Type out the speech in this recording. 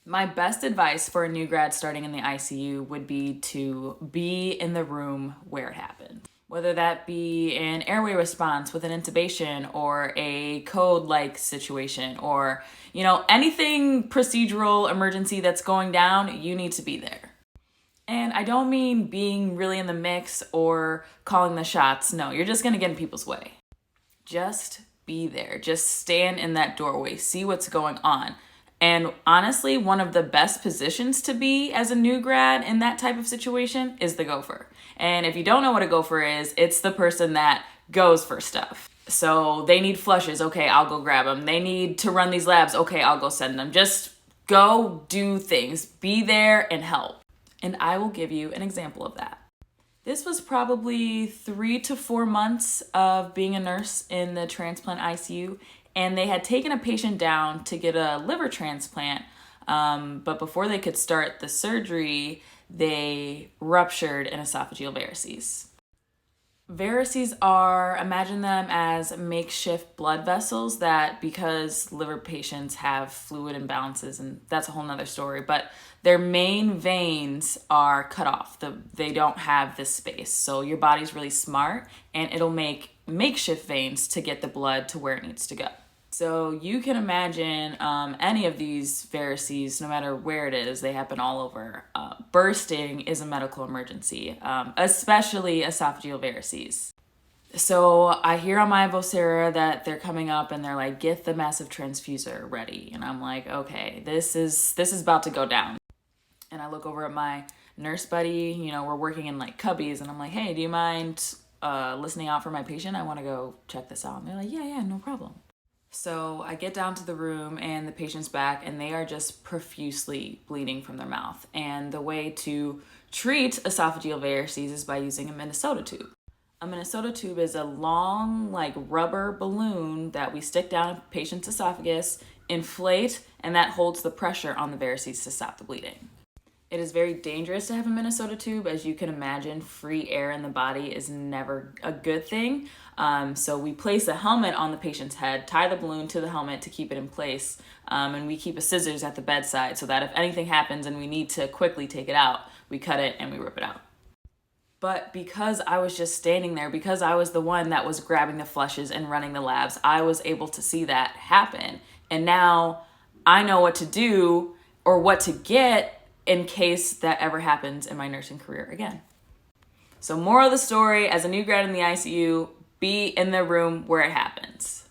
My best advice for a new grad starting in the ICU would be to be in the room where it happens. Whether that be an airway response with an intubation or a code-like situation or, anything procedural emergency that's going down, you need to be there. And I don't mean being really in the mix or calling the shots. No, you're just going to get in people's way. Just be there. Just stand in that doorway. See what's going on. And honestly, one of the best positions to be as a new grad in that type of situation is the gopher. And if you don't know what a gopher is, it's the person that goes for stuff. So they need flushes. Okay, I'll go grab them. They need to run these labs. Okay, I'll go send them. Just go do things. Be there and help. And I will give you an example of that. This was probably 3 to 4 months of being a nurse in the transplant ICU, and they had taken a patient down to get a liver transplant, but before they could start the surgery, they ruptured an esophageal varices. Varices imagine them as makeshift blood vessels that, because liver patients have fluid imbalances, and that's a whole nother story, but their main veins are cut off. They don't have this space. So your body's really smart and it'll make makeshift veins to get the blood to where it needs to go. So you can imagine any of these varices, no matter where it is, they happen all over. Bursting is a medical emergency, especially esophageal varices. So I hear on my vocera that they're coming up and they're like, get the massive transfuser ready. And I'm like, okay, this is about to go down. And I look over at my nurse buddy, we're working in like cubbies, and I'm like, hey, do you mind listening out for my patient? I want to go check this out. And they're like, yeah, no problem. So I get down to the room and the patient's back and they are just profusely bleeding from their mouth. And the way to treat esophageal varices is by using a Minnesota tube. A Minnesota tube is a long, rubber balloon that we stick down a patient's esophagus, inflate, and that holds the pressure on the varices to stop the bleeding. It is very dangerous to have a Minnesota tube. As you can imagine, free air in the body is never a good thing. So we place a helmet on the patient's head, tie the balloon to the helmet to keep it in place, and we keep a scissors at the bedside so that if anything happens and we need to quickly take it out, we cut it and we rip it out. But because I was just standing there, because I was the one that was grabbing the flushes and running the labs, I was able to see that happen. And now I know what to do or what to get in case that ever happens in my nursing career again. So moral of the story, as a new grad in the ICU, be in the room where it happens.